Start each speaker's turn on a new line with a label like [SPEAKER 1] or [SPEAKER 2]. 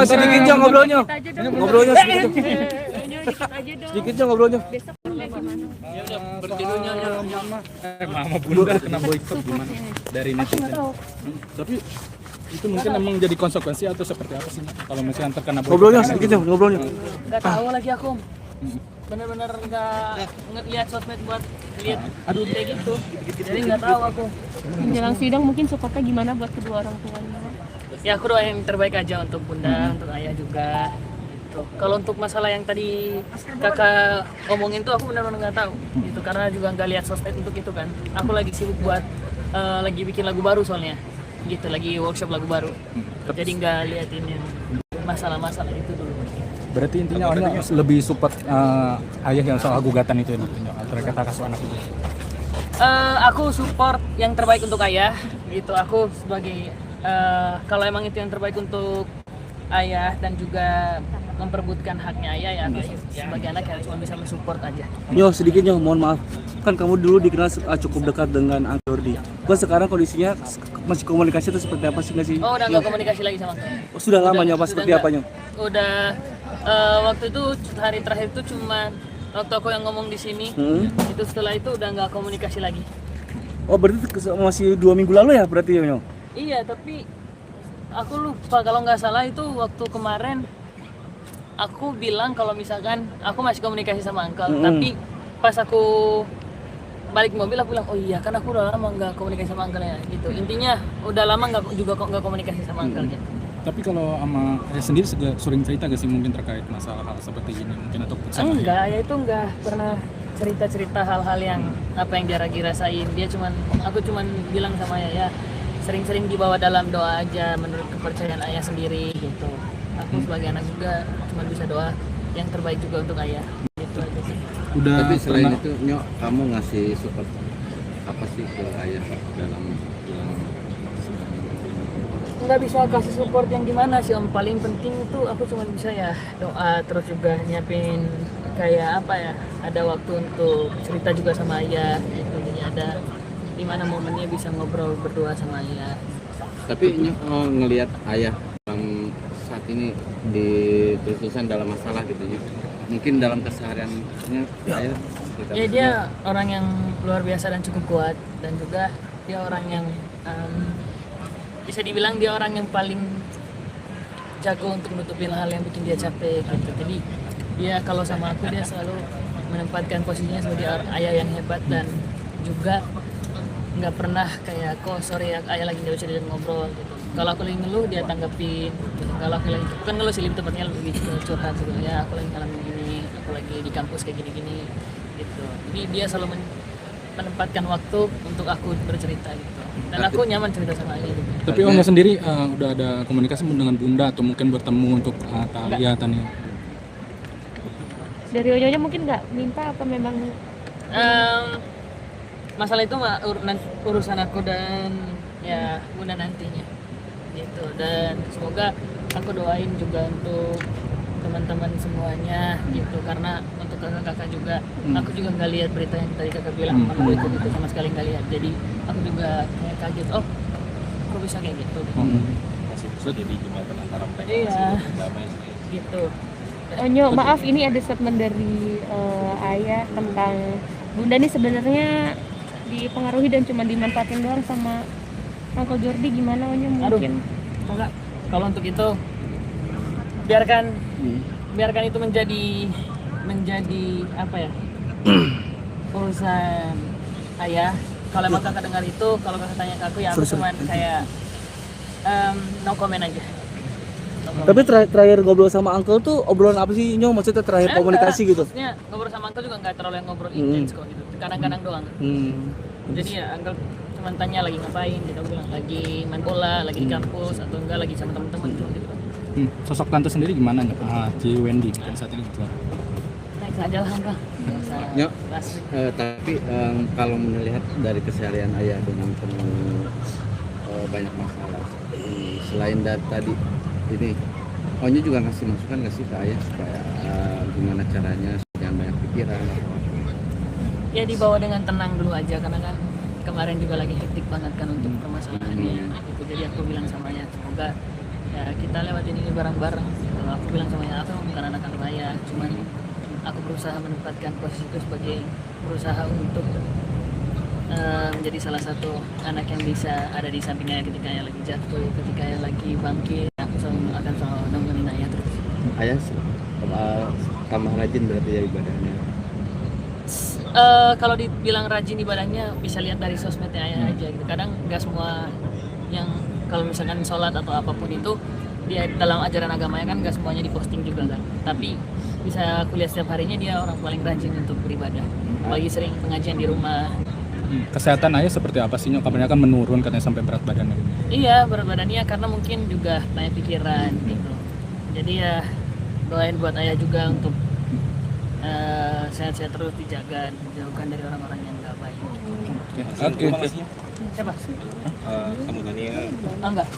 [SPEAKER 1] sedikit aja ngobrolnya. Ngobrolnya sedikit. Sedikit aja ngobrolnya.
[SPEAKER 2] Ya udah berjudulnya Mama Bunda kena boykot gimana dari netizen. Tapi itu mungkin emang jadi konsekuensi atau seperti apa sih kalau misalnya terkena boykot?
[SPEAKER 1] Ngobrolnya sedikit aja, ngobrolnya.
[SPEAKER 3] Nggak tahu lagi aku. Bener-bener nggak ngeliat sosmed buat lihat kayak gitu. Jadi nggak tahu aku.
[SPEAKER 4] Menjelang sidang mungkin supportnya gimana buat kedua orang tuanya?
[SPEAKER 3] Ya aku doain yang terbaik aja untuk bunda, untuk ayah juga. Gitu. Kalau untuk masalah yang tadi kakak omongin tuh aku benar-benar nggak tahu. Gitu karena juga nggak lihat sosmed untuk itu kan. Aku lagi sibuk buat lagi bikin lagu baru soalnya. Gitu lagi workshop lagu baru. Jadi nggak liatin yang masalah-masalah itu dulu.
[SPEAKER 2] Berarti intinya Onya lebih support ayah yang soal gugatan itu terkait hak asuh anak itu.
[SPEAKER 3] Aku support yang terbaik untuk ayah. Gitu aku sebagai kalau emang itu yang terbaik untuk ayah dan juga memperebutkan haknya ayah ya aku sebagai anak ya cuma bisa mensupport aja.
[SPEAKER 1] Yo sedikitnya mohon maaf. Kan kamu dulu dikenal cukup dekat dengan Uncle Jordi. Sekarang kondisinya masih komunikasi itu seperti apa sih nggak sih?
[SPEAKER 3] Oh udah nggak komunikasi lagi sama kamu?
[SPEAKER 1] Sudah lamanya apa seperti apanya?
[SPEAKER 3] Udah waktu itu hari terakhir itu cuma waktu aku yang ngomong di sini. Itu setelah itu udah nggak komunikasi lagi.
[SPEAKER 1] Oh berarti masih 2 minggu lalu ya berarti ya Nyo?
[SPEAKER 3] Iya tapi aku lupa kalau nggak salah itu waktu kemarin aku bilang kalau misalkan aku masih komunikasi sama Uncle, tapi pas aku balik mobil aku bilang oh iya kan aku udah lama nggak komunikasi sama Uncle ya gitu. Intinya udah lama nggak komunikasi sama Uncle gitu.
[SPEAKER 2] Tapi kalau sama ayah sendiri sering cerita gak sih mungkin terkait masalah hal seperti ini mungkin atau putusan
[SPEAKER 3] enggak ya itu enggak pernah cerita hal-hal yang apa yang dia lagi rasain. Aku cuman bilang sama ayah ya sering-sering dibawa dalam doa aja menurut kepercayaan ayah sendiri gitu. Aku sebagai anak juga cuma bisa doa yang terbaik juga untuk ayah gitu aja sih.
[SPEAKER 5] Tapi selain itu Nyok, kamu ngasih support apa sih ke ayah dalam
[SPEAKER 3] nggak bisa kasih support yang gimana sih om, paling penting itu aku cuma bisa ya doa, terus juga nyiapin kayak apa ya, ada waktu untuk cerita juga sama ayah gitu. Jadi ada dimana momennya bisa ngobrol berdua sama ayah.
[SPEAKER 5] Tapi Nyok ngelihat ayah dalam saat ini di terus-terusan dalam masalah gitu Nyok, mungkin dalam kesehariannya ayah
[SPEAKER 3] ya dia orang yang luar biasa dan cukup kuat, dan juga dia orang yang bisa dibilang dia orang yang paling jago untuk nutupin hal yang bikin dia capek gitu. Jadi dia kalau sama aku dia selalu menempatkan posisinya sebagai ayah yang hebat, dan juga nggak pernah kayak kok sorry ayah lagi nggak bisa diajak ngobrol gitu. Kalau aku lagi ngeluh dia tanggapin gitu. Kalau aku lagi bukan ngeluh sih, lebih tepatnya lebih curhat gitu ya, aku lagi ngalamin gini, aku lagi di kampus kayak gini-gini gitu. Jadi dia selalu menempatkan waktu untuk aku bercerita gitu, dan aku nyaman cerita sama ayah gitu.
[SPEAKER 2] Tapi Onya sendiri udah ada komunikasi dengan bunda atau mungkin bertemu untuk Tania?
[SPEAKER 4] Dari Onya mungkin nggak minta apa memang
[SPEAKER 3] masalah itu urusan aku dan ya bunda nantinya gitu. Dan semoga aku doain juga untuk teman-teman semuanya gitu, karena untuk kakak-kakak juga aku juga nggak lihat berita yang tadi kakak bilang aku ikut itu sama sekali nggak lihat. Jadi aku juga kayak kaget, oh kok bisa kayak gitu.
[SPEAKER 2] Jadi jembatan antara mereka
[SPEAKER 3] iya gitu.
[SPEAKER 4] Onyo, maaf ini ada statement dari ayah tentang bunda ini sebenarnya dipengaruhi dan cuma dimanfaatin doang sama Uncle Jordi, gimana Onyo mungkin?
[SPEAKER 3] Enggak, kalau untuk itu biarkan itu menjadi apa ya urusan ayah. Kalau emang kakak dengar itu, kalau kakak tanya ke aku ya aku cuman kayak no comment aja.
[SPEAKER 1] Tapi terakhir ngobrol sama Uncle tuh obrolan apa sih Nyo? Maksudnya terakhir komunikasi gitu?
[SPEAKER 3] Maksudnya ngobrol sama Uncle juga nggak terlalu yang ngobrol intens kok gitu, kadang-kadang doang. Jadi ya Uncle cuma tanya lagi ngapain, gitu. Aku bilang lagi main bola, lagi di kampus, atau enggak lagi sama teman-teman gitu.
[SPEAKER 2] Sosok tante sendiri gimana Ci Wendy kan saat ini gitu?
[SPEAKER 3] Naik aja lah Uncle.
[SPEAKER 5] Nyok, tapi kalau melihat dari keseharian ayah dengan penuh banyak masalah, selain dari tadi ini, Onyo juga ngasih masukan nggak sih ke ayah supaya gimana caranya jangan banyak pikiran?
[SPEAKER 3] Ya dibawa dengan tenang dulu aja, karena kan kemarin juga lagi hektik banget kan untuk permasalahannya gitu. Jadi aku bilang sama ayah semoga ya kita lewatin ini bareng-bareng gitu. Aku bilang sama ayah, aku bukan anak kandung ayah, cuman aku berusaha menempatkan posisiku sebagai berusaha untuk menjadi salah satu anak yang bisa ada di samping ayah ketika ayah lagi jatuh, ketika ayah lagi bangkit. Aku akan selalu nemenin ayah terus.
[SPEAKER 5] Ayah tambah rajin berarti ya ibadahnya.
[SPEAKER 3] Kalau dibilang rajin ibadahnya bisa lihat dari sosmednya ayah aja gitu. Kadang nggak semua yang kalau misalkan sholat atau apapun itu dia dalam ajaran agamanya kan nggak semuanya diposting juga kan. Tapi bisa aku lihat setiap harinya dia orang paling rajin untuk beribadah. Apalagi sering pengajian di rumah.
[SPEAKER 2] Kesehatan ayah seperti apa sih? Kabarnya kan menurun katanya sampai berat badannya.
[SPEAKER 3] Iya, berat badannya karena mungkin juga banyak pikiran gitu. Jadi ya doain buat ayah juga untuk sehat-sehat terus, dijaga, dijauhkan dari orang-orang yang nggak baik.
[SPEAKER 2] Oke.
[SPEAKER 3] Siapa?
[SPEAKER 6] Kamu Daniel.
[SPEAKER 3] Enggak.